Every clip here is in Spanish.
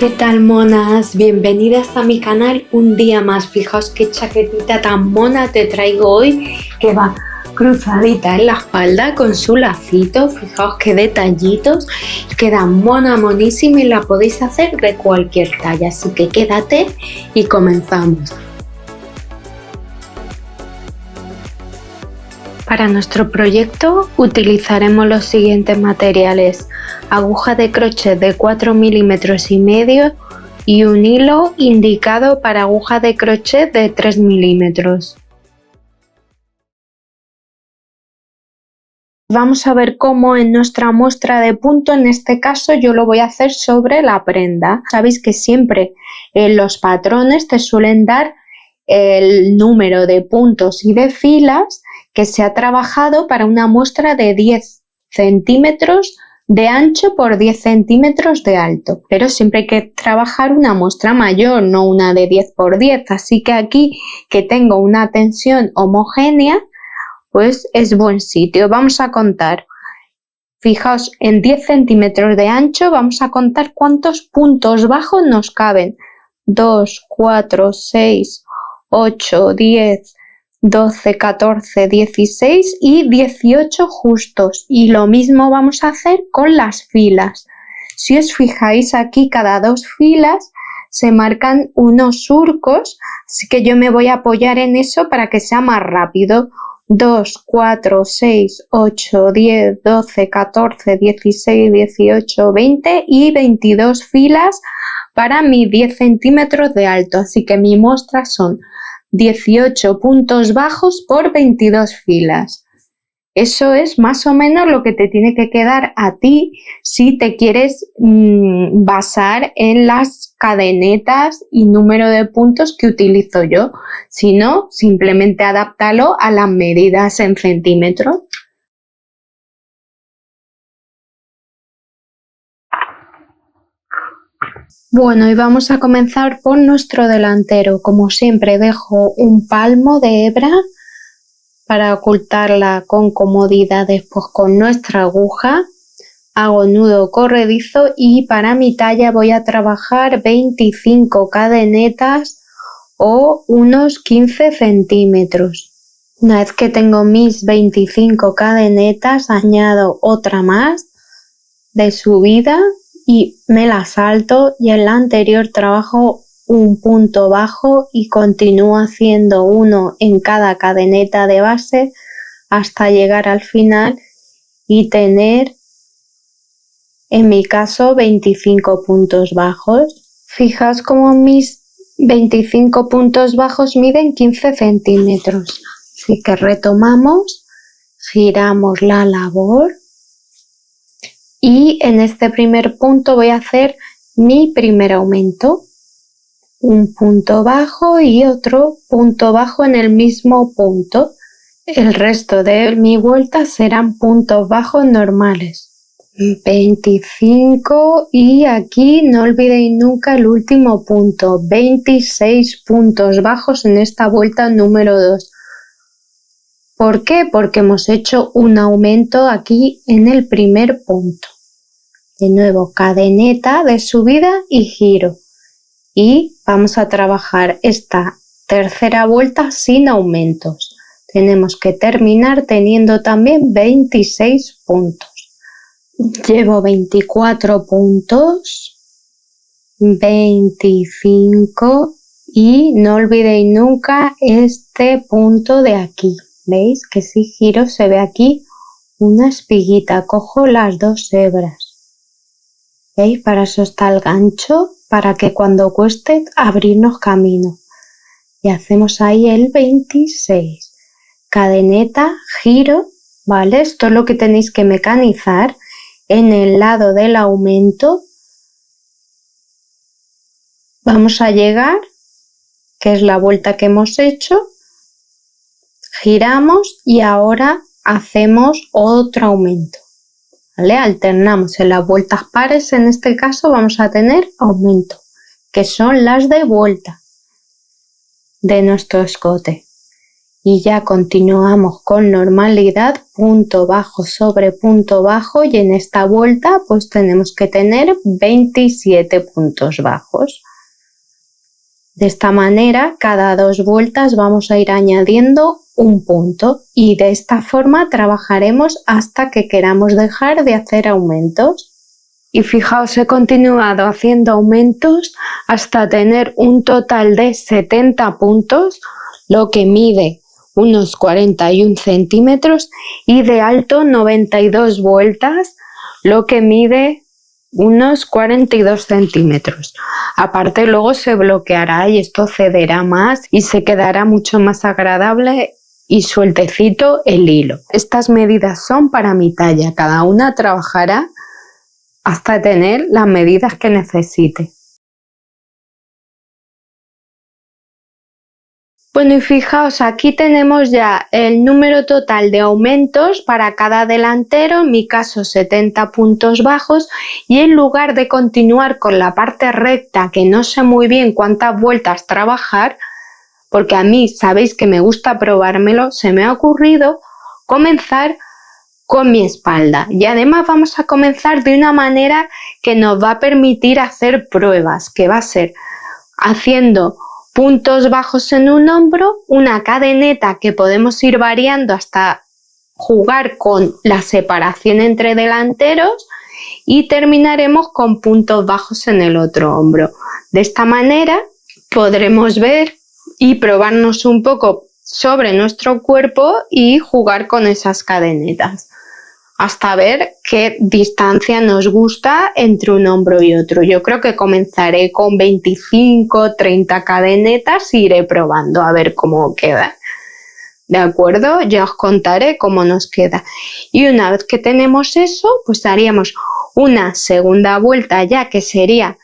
¿Qué tal, monas? Bienvenidas a mi canal un día más. Fijaos qué chaquetita tan mona te traigo hoy, que va cruzadita en la espalda con su lacito. Fijaos qué detallitos, queda mona, monísima y la podéis hacer de cualquier talla, así que quédate y comenzamos. Para nuestro proyecto utilizaremos los siguientes materiales: aguja de crochet de 4,5 milímetros y un hilo indicado para aguja de crochet de 3 milímetros. Vamos a ver cómo en nuestra muestra de punto, en este caso yo lo voy a hacer sobre la prenda. Sabéis que siempre en los patrones te suelen dar el número de puntos y de filas que se ha trabajado para una muestra de 10 centímetros de ancho por 10 centímetros de alto, pero siempre hay que trabajar una muestra mayor, no una de 10 por 10, así que aquí que tengo una tensión homogénea, pues es buen sitio. Vamos a contar, fijaos, en 10 centímetros de ancho vamos a contar cuántos puntos bajos nos caben: 2, 4, 6, 8, 10, 12, 14, 16 y 18 justos, y lo mismo vamos a hacer con las filas. Si os fijáis, aquí cada 2 filas se marcan unos surcos, así que yo me voy a apoyar en eso para que sea más rápido. 2, 4, 6, 8, 10, 12, 14, 16, 18, 20 y 22 filas para mis 10 centímetros de alto, así que mi muestra son 18 puntos bajos por 22 filas. Eso es más o menos lo que te tiene que quedar a ti si te quieres basar en las cadenetas y número de puntos que utilizo yo. Si no, simplemente adáptalo a las medidas en centímetros. Bueno, y vamos a comenzar por nuestro delantero. Como siempre, dejo un palmo de hebra para ocultarla con comodidad después con nuestra aguja. Hago nudo corredizo y para mi talla voy a trabajar 25 cadenetas o unos 15 centímetros. Una vez que tengo mis 25 cadenetas, añado otra más de subida y me la salto, y en la anterior trabajo un punto bajo y continúo haciendo uno en cada cadeneta de base hasta llegar al final y tener, en mi caso, 25 puntos bajos. Fijaos como mis 25 puntos bajos miden 15 centímetros. Así que retomamos, giramos la labor y en este primer punto voy a hacer mi primer aumento. Un punto bajo y otro punto bajo en el mismo punto. El resto de mi vuelta serán puntos bajos normales. 25 y aquí no olvidéis nunca el último punto, 26 puntos bajos en esta vuelta número 2. ¿Por qué? Porque hemos hecho un aumento aquí en el primer punto. De nuevo, cadeneta de subida y giro. Y vamos a trabajar esta tercera vuelta sin aumentos. Tenemos que terminar teniendo también 26 puntos. Llevo 24 puntos, 25 y no olvidéis nunca este punto de aquí. ¿Veis que si giro se ve aquí una espiguita? Cojo las 2 hebras. ¿Veis? Para eso está el gancho, para que cuando cueste abrirnos camino. Y hacemos ahí el 26. Cadeneta, giro, ¿vale? Esto es lo que tenéis que mecanizar en el lado del aumento. Vamos a llegar, que es la vuelta que hemos hecho, giramos y ahora hacemos otro aumento. ¿Vale? Alternamos en las vueltas pares, en este caso vamos a tener aumento, que son las de vuelta de nuestro escote. y ya continuamos con normalidad, punto bajo sobre punto bajo, y en esta vuelta pues tenemos que tener 27 puntos bajos. De esta manera, cada 2 vueltas vamos a ir añadiendo un punto y de esta forma trabajaremos hasta que queramos dejar de hacer aumentos. Y fijaos, he continuado haciendo aumentos hasta tener un total de 70 puntos, lo que mide unos 41 centímetros, y de alto 92 vueltas, lo que mide unos 42 centímetros. Aparte luego se bloqueará y esto cederá más y se quedará mucho más agradable y sueltecito el hilo. Estas medidas son para mi talla, cada una trabajará hasta tener las medidas que necesite. Bueno, y fijaos, aquí tenemos ya el número total de aumentos para cada delantero, en mi caso 70 puntos bajos, y en lugar de continuar con la parte recta, que no sé muy bien cuántas vueltas trabajar, porque a mí sabéis que me gusta probármelo, se me ha ocurrido comenzar con mi espalda, y además vamos a comenzar de una manera que nos va a permitir hacer pruebas, que va a ser haciendo puntos bajos en un hombro, una cadeneta que podemos ir variando hasta jugar con la separación entre delanteros, y terminaremos con puntos bajos en el otro hombro. De esta manera podremos ver y probarnos un poco sobre nuestro cuerpo y jugar con esas cadenetas hasta ver qué distancia nos gusta entre un hombro y otro. Yo creo que comenzaré con 25, 30 cadenetas e iré probando a ver cómo queda. ¿De acuerdo? Ya os contaré cómo nos queda. Y una vez que tenemos eso, pues haríamos una segunda vuelta ya, que sería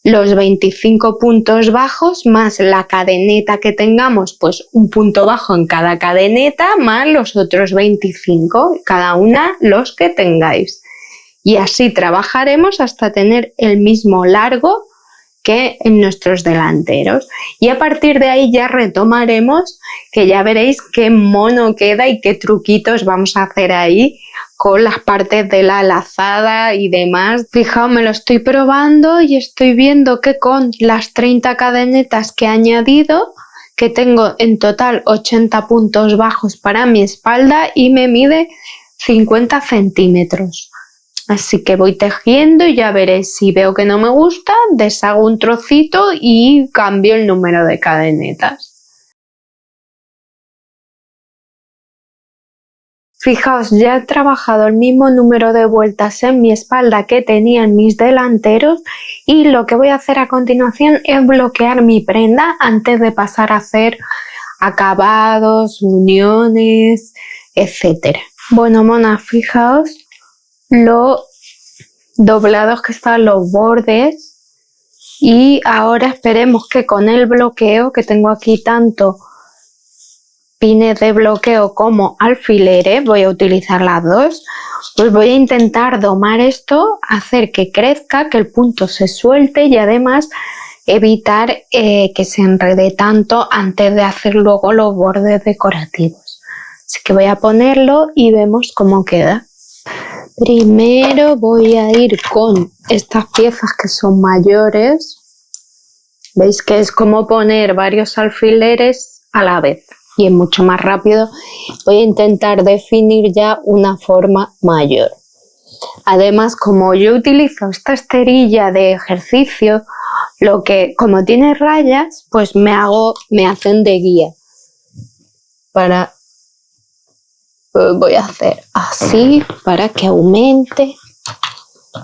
los 25 puntos bajos más la cadeneta que tengamos, pues un punto bajo en cada cadeneta más los otros 25, cada una los que tengáis. Y así trabajaremos hasta tener el mismo largo que en nuestros delanteros. Y a partir de ahí ya retomaremos, que ya veréis qué mono queda y qué truquitos vamos a hacer ahí con las partes de la lazada y demás. Fijaos, me lo estoy probando y estoy viendo que con las 30 cadenetas que he añadido, que tengo en total 80 puntos bajos para mi espalda y me mide 50 centímetros. Así que voy tejiendo y ya veré, si veo que no me gusta, deshago un trocito y cambio el número de cadenetas. Fijaos, ya he trabajado el mismo número de vueltas en mi espalda que tenía en mis delanteros, y lo que voy a hacer a continuación es bloquear mi prenda antes de pasar a hacer acabados, uniones, etc. Bueno, monas, fijaos lo doblados que están los bordes, y ahora esperemos que con el bloqueo, que tengo aquí tanto pines de bloqueo como alfileres, voy a utilizar las dos, pues voy a intentar domar esto, hacer que crezca, que el punto se suelte y además evitar que se enrede tanto antes de hacer luego los bordes decorativos. Así que voy a ponerlo y vemos cómo queda. Primero voy a ir con estas piezas que son mayores. Veis que es como poner varios alfileres a la vez y es mucho más rápido. Voy a intentar definir ya una forma mayor. Además, como yo utilizo esta esterilla de ejercicio, como tiene rayas, pues me hacen de guía. Voy a hacer así para que aumente.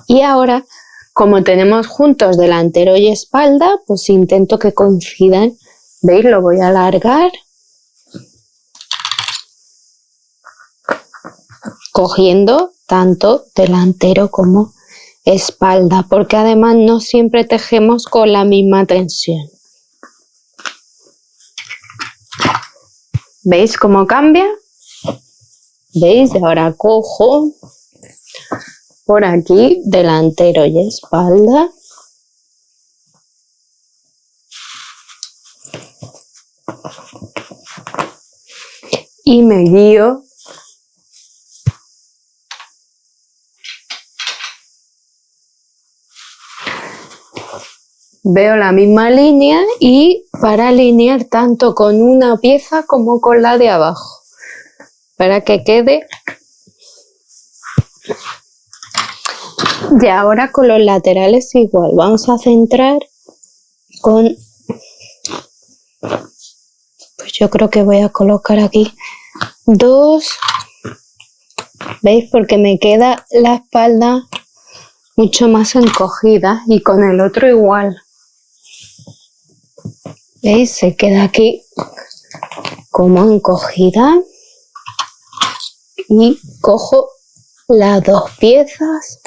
Y ahora, como tenemos juntos delantero y espalda, pues intento que coincidan. ¿Veis? Lo voy a alargar, cogiendo tanto delantero como espalda, porque además no siempre tejemos con la misma tensión. ¿Veis cómo cambia? ¿Veis? Y ahora cojo por aquí delantero y espalda. y me guío veo la misma línea y para alinear tanto con una pieza como con la de abajo, para que quede. Y ahora con los laterales igual, vamos a centrar con, pues yo creo que voy a colocar aquí 2, ¿veis? Porque me queda la espalda mucho más encogida y con el otro igual. ¿Veis? Se queda aquí como encogida y cojo las 2 piezas.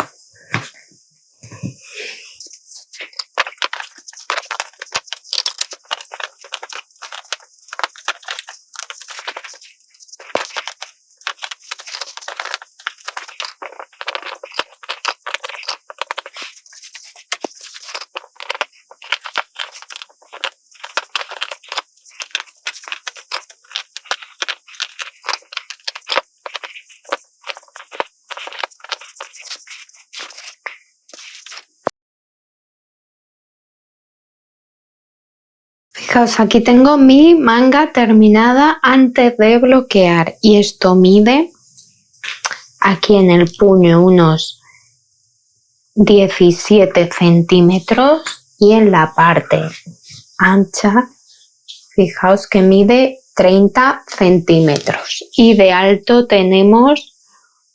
Fijaos, aquí tengo mi manga terminada antes de bloquear y esto mide aquí en el puño unos 17 centímetros y en la parte ancha, fijaos que mide 30 centímetros y de alto tenemos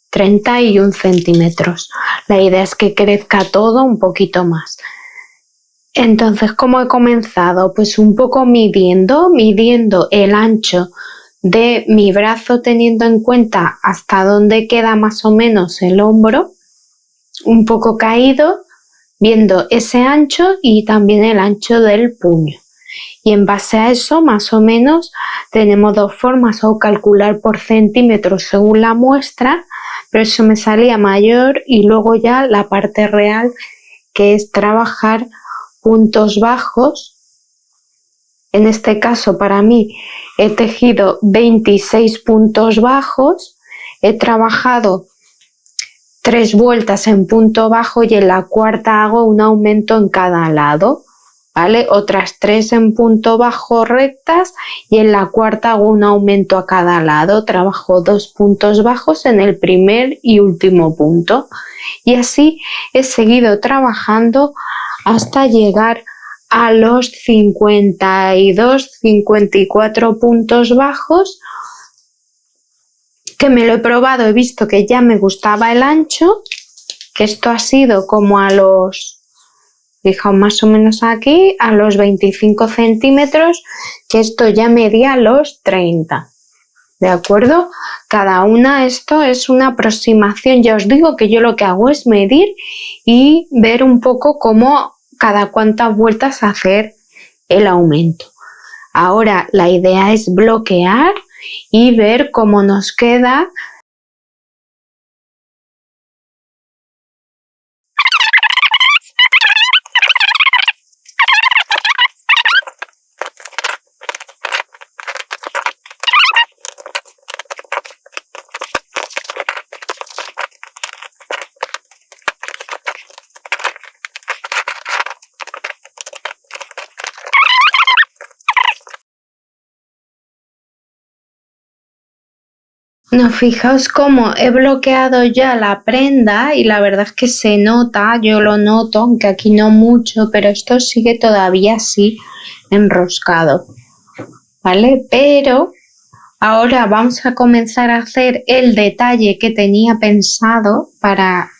31 centímetros. La idea es que crezca todo un poquito más. Entonces, ¿cómo he comenzado? Pues un poco midiendo el ancho de mi brazo, teniendo en cuenta hasta dónde queda más o menos el hombro, un poco caído, viendo ese ancho y también el ancho del puño. Y en base a eso, más o menos, tenemos 2 formas, o calcular por centímetros según la muestra, pero eso me salía mayor, y luego ya la parte real, que es trabajar puntos bajos. En este caso para mí he tejido 26 puntos bajos, he trabajado 3 vueltas en punto bajo y en la cuarta hago un aumento en cada lado, ¿vale? Otras 3 en punto bajo rectas y en la cuarta hago un aumento a cada lado, trabajo 2 puntos bajos en el primer y último punto y así he seguido trabajando hasta llegar a los 52-54 puntos bajos, que me lo he probado, he visto que ya me gustaba el ancho, que esto ha sido como a los, fijaos, más o menos aquí, a los 25 centímetros, que esto ya medía los 30. ¿De acuerdo? Cada una, esto es una aproximación. Ya os digo que yo lo que hago es medir y ver un poco cómo cada cuántas vueltas hacer el aumento. Ahora la idea es bloquear y ver cómo nos queda. No, fijaos cómo he bloqueado ya la prenda y la verdad es que se nota, yo lo noto, aunque aquí no mucho, pero esto sigue todavía así enroscado, ¿vale? Pero ahora vamos a comenzar a hacer el detalle que tenía pensado para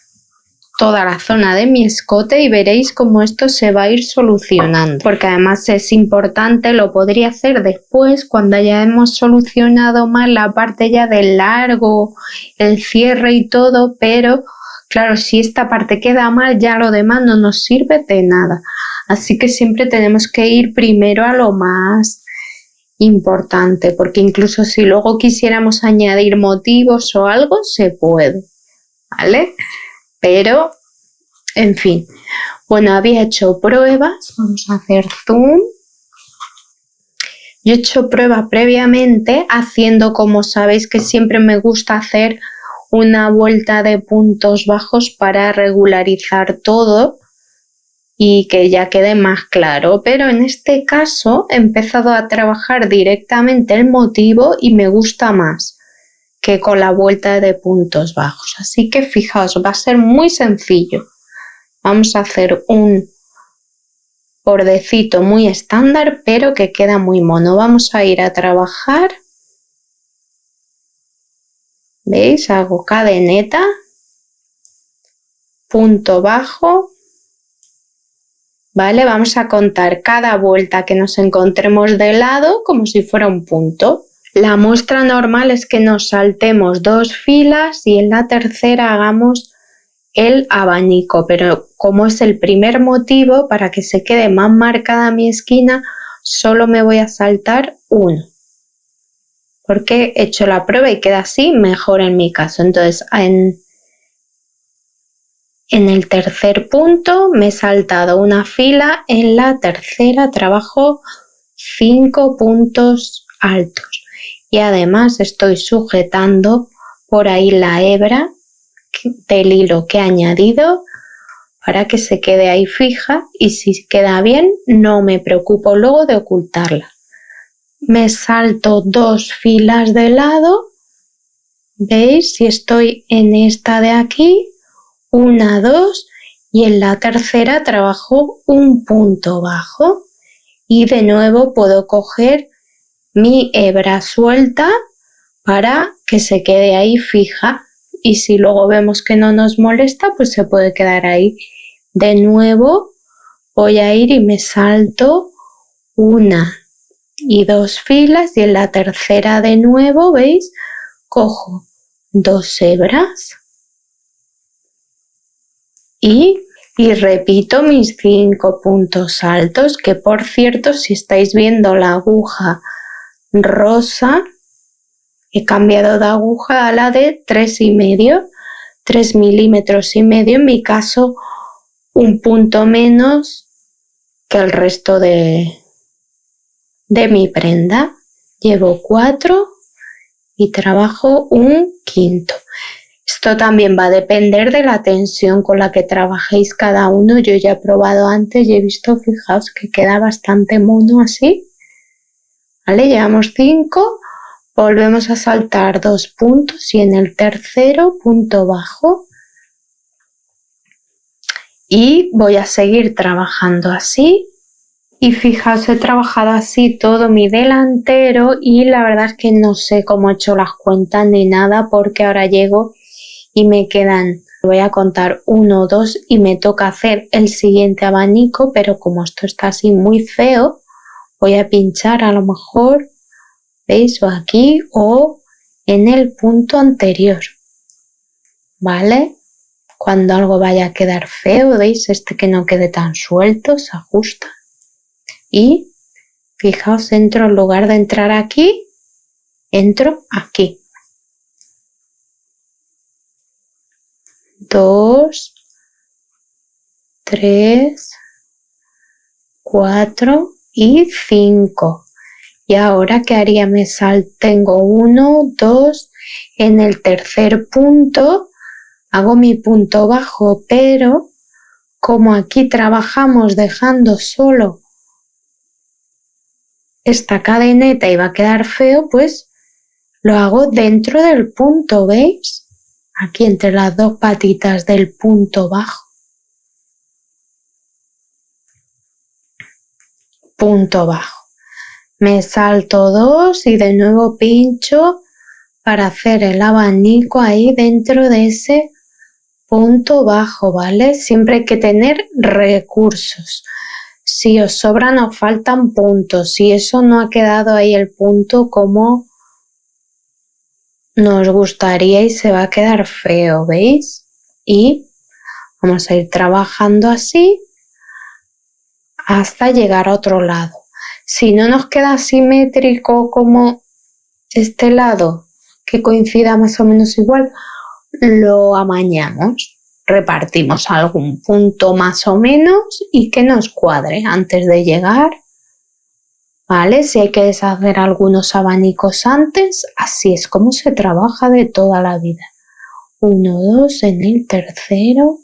toda la zona de mi escote y veréis cómo esto se va a ir solucionando, porque además es importante, lo podría hacer después cuando ya hemos solucionado más la parte ya del largo, el cierre y todo, pero claro, si esta parte queda mal ya lo demás no nos sirve de nada, así que siempre tenemos que ir primero a lo más importante, porque incluso si luego quisiéramos añadir motivos o algo se puede, ¿vale? Pero, en fin, bueno, había hecho pruebas, vamos a hacer zoom. Yo he hecho prueba previamente haciendo, como sabéis que siempre me gusta hacer, una vuelta de puntos bajos para regularizar todo y que ya quede más claro, pero en este caso he empezado a trabajar directamente el motivo y me gusta más que con la vuelta de puntos bajos. Así que fijaos, va a ser muy sencillo. Vamos a hacer un bordecito muy estándar, pero que queda muy mono. Vamos a ir a trabajar. ¿Veis? Hago cadeneta, punto bajo. ¿Vale? Vamos a contar cada vuelta que nos encontremos de lado como si fuera un punto. La muestra normal es que nos saltemos 2 filas y en la tercera hagamos el abanico, pero como es el primer motivo, para que se quede más marcada mi esquina, solo me voy a saltar uno, porque he hecho la prueba y queda así mejor en mi caso. Entonces en el tercer punto me he saltado una fila, en la tercera trabajo 5 puntos altos y además estoy sujetando por ahí la hebra del hilo que he añadido para que se quede ahí fija y si queda bien no me preocupo luego de ocultarla. Me salto 2 filas de lado, ¿veis? Si estoy en esta de aquí, 1, 2 y en la tercera trabajo un punto bajo y de nuevo puedo coger mi hebra suelta para que se quede ahí fija y si luego vemos que no nos molesta pues se puede quedar ahí. De nuevo voy a ir y me salto 1 y 2 filas y en la tercera de nuevo, ¿veis? Cojo 2 hebras y repito mis 5 puntos altos, que por cierto, si estáis viendo la aguja rosa, he cambiado de aguja a la de 3,5, 3,5 milímetros, en mi caso un punto menos que el resto de mi prenda. Llevo 4 y trabajo un quinto. Esto también va a depender de la tensión con la que trabajéis cada uno. Yo ya he probado antes y he visto, fijaos que queda bastante mono así. ¿Vale? Llevamos 5, volvemos a saltar 2 puntos y en el tercero punto bajo. Y voy a seguir trabajando así. Y fijaos, he trabajado así todo mi delantero y la verdad es que no sé cómo he hecho las cuentas ni nada porque ahora llego y me quedan, voy a contar 1, 2 y me toca hacer el siguiente abanico, pero como esto está así muy feo, voy a pinchar a lo mejor, ¿veis? O aquí o en el punto anterior, ¿vale? Cuando algo vaya a quedar feo, ¿veis? Este que no quede tan suelto, se ajusta. Y fijaos, entro en lugar de entrar aquí, entro aquí. 2, 3, 4 y 5. Y ahora, ¿qué haría? Tengo 1, 2, en el tercer punto hago mi punto bajo, pero como aquí trabajamos dejando solo esta cadeneta y va a quedar feo, pues lo hago dentro del punto, ¿veis? Aquí entre las 2 patitas del punto bajo. Punto bajo. Me salto 2 y de nuevo pincho para hacer el abanico ahí dentro de ese punto bajo, ¿vale? Siempre hay que tener recursos. Si os sobran o faltan puntos, si eso no ha quedado ahí el punto como nos gustaría y se va a quedar feo, ¿veis? Y vamos a ir trabajando así hasta llegar a otro lado. Si no nos queda simétrico como este lado, que coincida más o menos igual, lo amañamos, repartimos algún punto más o menos y que nos cuadre antes de llegar ¿vale? Si hay que deshacer algunos abanicos antes, así es como se trabaja de toda la vida. 1, 2 en el tercero.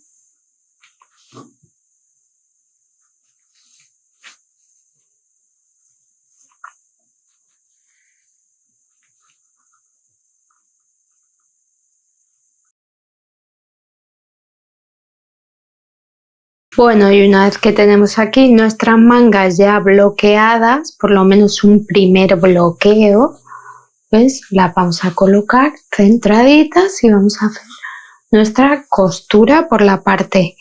Bueno, y una vez que tenemos aquí nuestras mangas ya bloqueadas, por lo menos un primer bloqueo, pues las vamos a colocar centraditas y vamos a hacer nuestra costura por la parte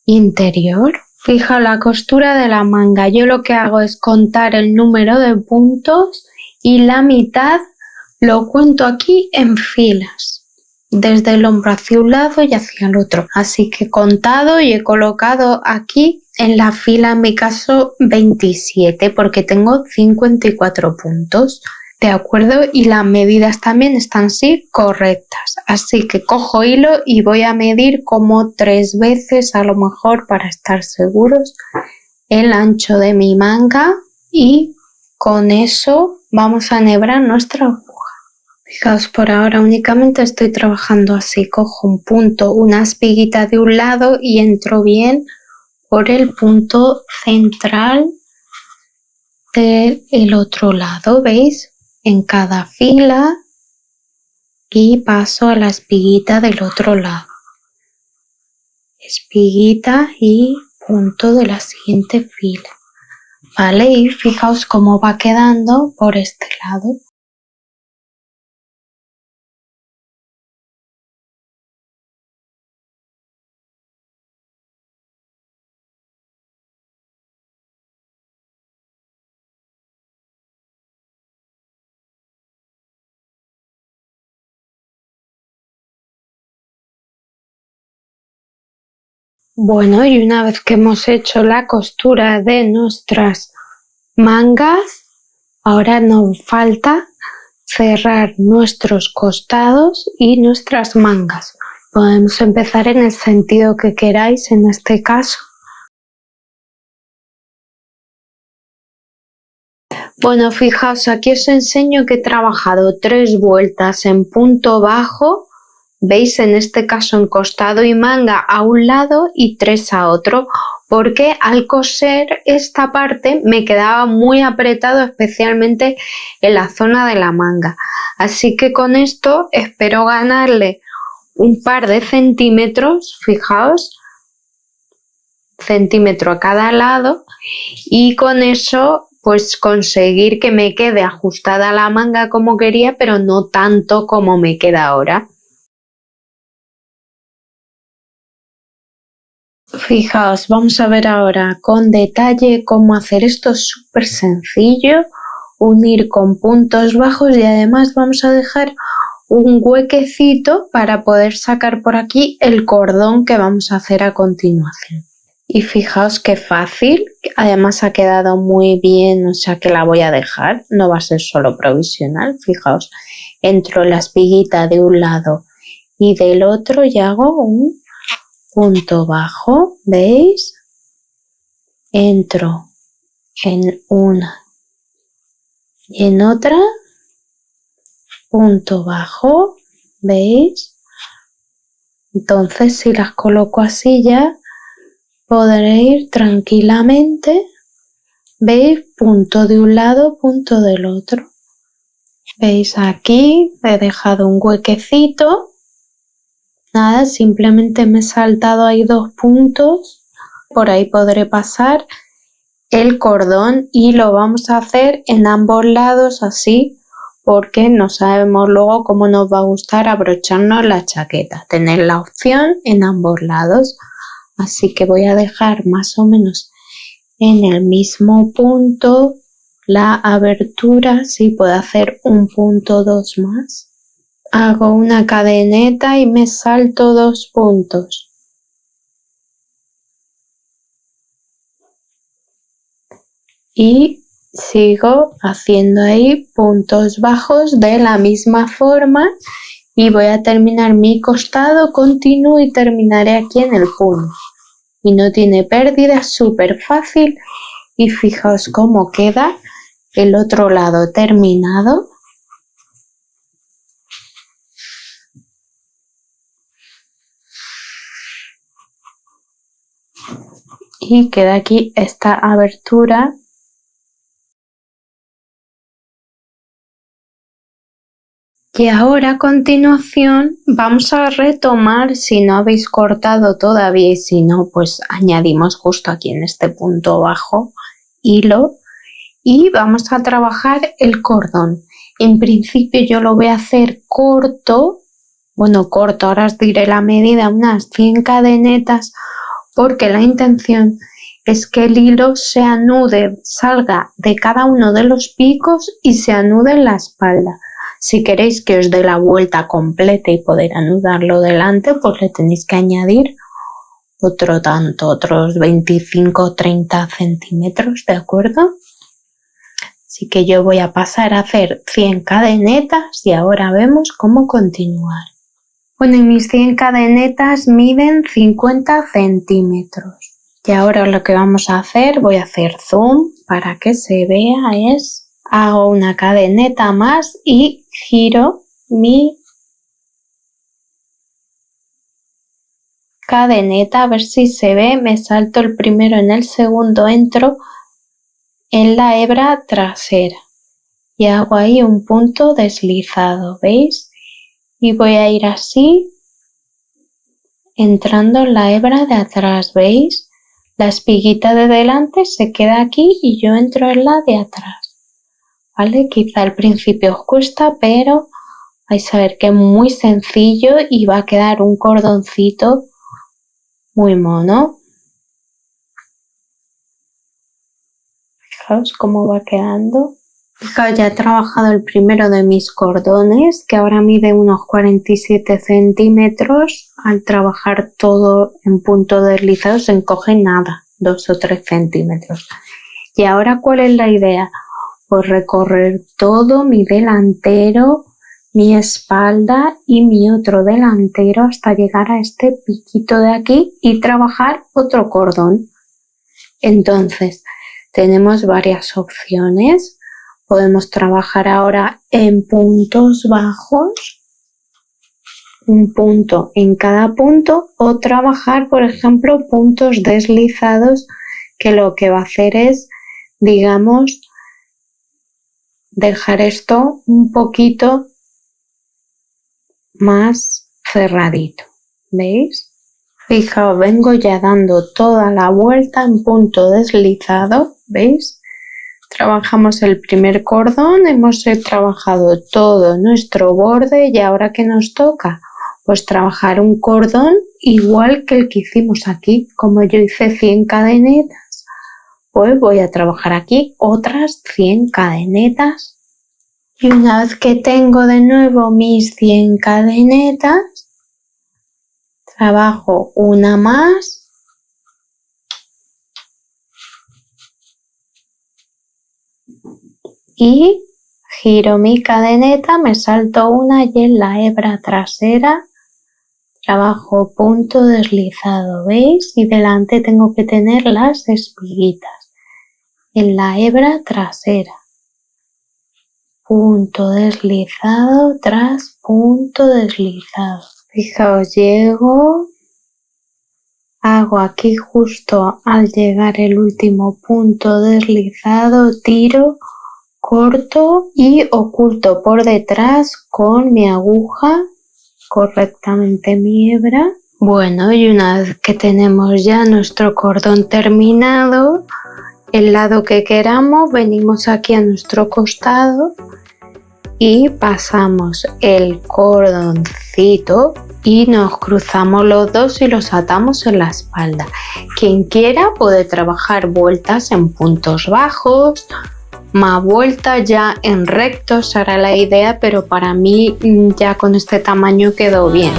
interior. Fija la costura de la manga. Yo lo que hago es contar el número de puntos y la mitad lo cuento aquí en filas, desde el hombro hacia un lado y hacia el otro. Así que he contado y he colocado aquí en la fila, en mi caso 27, porque tengo 54 puntos. ¿De acuerdo? Y las medidas también están así correctas. Así que cojo hilo y voy a medir como 3 veces a lo mejor para estar seguros el ancho de mi manga, y con eso vamos a enhebrar nuestra aguja. Fijaos, por ahora únicamente estoy trabajando así. Cojo un punto, una espiguita de un lado y entro bien por el punto central del otro lado, ¿veis? En cada fila, y paso a la espiguita del otro lado. Espiguita y punto de la siguiente fila. ¿Vale? Y fijaos cómo va quedando por este lado. Bueno, y una vez que hemos hecho la costura de nuestras mangas, ahora nos falta cerrar nuestros costados y nuestras mangas. Podemos empezar en el sentido que queráis en este caso. Bueno, fijaos, aquí os enseño que he trabajado 3 vueltas en punto bajo. Veis, en este caso en costado y manga a un lado y 3 a otro, porque al coser esta parte me quedaba muy apretado, especialmente en la zona de la manga. Así que con esto espero ganarle un par de centímetros, fijaos, centímetro a cada lado, y con eso pues conseguir que me quede ajustada la manga como quería, pero no tanto como me queda ahora. Fijaos, vamos a ver ahora con detalle cómo hacer esto. Es súper sencillo, unir con puntos bajos, y además vamos a dejar un huequecito para poder sacar por aquí el cordón que vamos a hacer a continuación. Y fijaos qué fácil, además ha quedado muy bien, o sea que la voy a dejar, no va a ser solo provisional. Fijaos, entro la espiguita de un lado y del otro y hago un punto bajo, ¿veis? Entro en una y en otra, punto bajo, ¿veis? Entonces, si las coloco así ya podré ir tranquilamente, ¿veis? Punto de un lado, punto del otro. ¿Veis? Aquí he dejado un huequecito. Nada, simplemente me he saltado ahí 2 puntos. Por ahí podré pasar el cordón y lo vamos a hacer en ambos lados así, porque no sabemos luego cómo nos va a gustar abrocharnos la chaqueta. Tener la opción en ambos lados. Así que voy a dejar más o menos en el mismo punto la abertura. Si puedo hacer un punto 2 más. Hago una cadeneta y me salto 2 puntos. Y sigo haciendo ahí puntos bajos de la misma forma, y voy a terminar mi costado, continúo y terminaré aquí en el puño. Y no tiene pérdida, súper fácil, y fijaos cómo queda el otro lado terminado. Y queda aquí esta abertura. Y ahora a continuación vamos a retomar, si no habéis cortado todavía y si no, pues añadimos justo aquí en este punto bajo hilo y vamos a trabajar el cordón. En principio yo lo voy a hacer corto, ahora os diré la medida, unas 100 cadenetas, porque la intención es que el hilo se anude, salga de cada uno de los picos y se anude en la espalda. Si queréis que os dé la vuelta completa y poder anudarlo delante, pues le tenéis que añadir otros 25 o 30 centímetros, ¿de acuerdo? Así que yo voy a pasar a hacer 100 cadenetas y ahora vemos cómo continuar. Bueno, y mis 100 cadenetas miden 50 centímetros. Y ahora lo que vamos a hacer, voy a hacer zoom para que se vea, hago una cadeneta más y giro mi cadeneta, a ver si se ve, me salto el primero, en el segundo entro en la hebra trasera y hago ahí un punto deslizado, ¿veis? Y voy a ir así entrando en la hebra de atrás, ¿veis? La espiguita de delante se queda aquí y yo entro en la de atrás, ¿vale? Quizá al principio os cuesta, pero vais a ver que es muy sencillo y va a quedar un cordoncito muy mono. Fijaos cómo va quedando. Fijaos, ya he trabajado el primero de mis cordones, que ahora mide unos 47 centímetros. Al trabajar todo en punto deslizado se encoge nada, 2 o 3 centímetros. Y ahora, ¿cuál es la idea? Pues recorrer todo mi delantero, mi espalda y mi otro delantero hasta llegar a este piquito de aquí y trabajar otro cordón. Entonces, tenemos varias opciones. Podemos trabajar ahora en puntos bajos, un punto en cada punto, o trabajar, por ejemplo, puntos deslizados, que lo que va a hacer es, digamos, dejar esto un poquito más cerradito, ¿veis? Fijaos, vengo ya dando toda la vuelta en punto deslizado, ¿veis? Trabajamos el primer cordón, hemos trabajado todo nuestro borde y ahora ¿qué nos toca? Pues trabajar un cordón igual que el que hicimos aquí. Como yo hice 100 cadenetas, pues voy a trabajar aquí otras 100 cadenetas. Y una vez que tengo de nuevo mis 100 cadenetas, trabajo una más. Y giro mi cadeneta, me salto una y en la hebra trasera trabajo punto deslizado, ¿veis? Y delante tengo que tener las espiguitas. En la hebra trasera, punto deslizado tras punto deslizado. Fijaos, llego, hago aquí justo al llegar el último punto deslizado, tiro, corto y oculto por detrás con mi aguja correctamente mi hebra. Bueno, y una vez que tenemos ya nuestro cordón terminado, el lado que queramos, venimos aquí a nuestro costado y pasamos el cordoncito y nos cruzamos los dos y los atamos en la espalda. Quien quiera puede trabajar vueltas en puntos bajos, más vueltas ya en rectos, hará la idea, pero para mí ya con este tamaño quedó bien.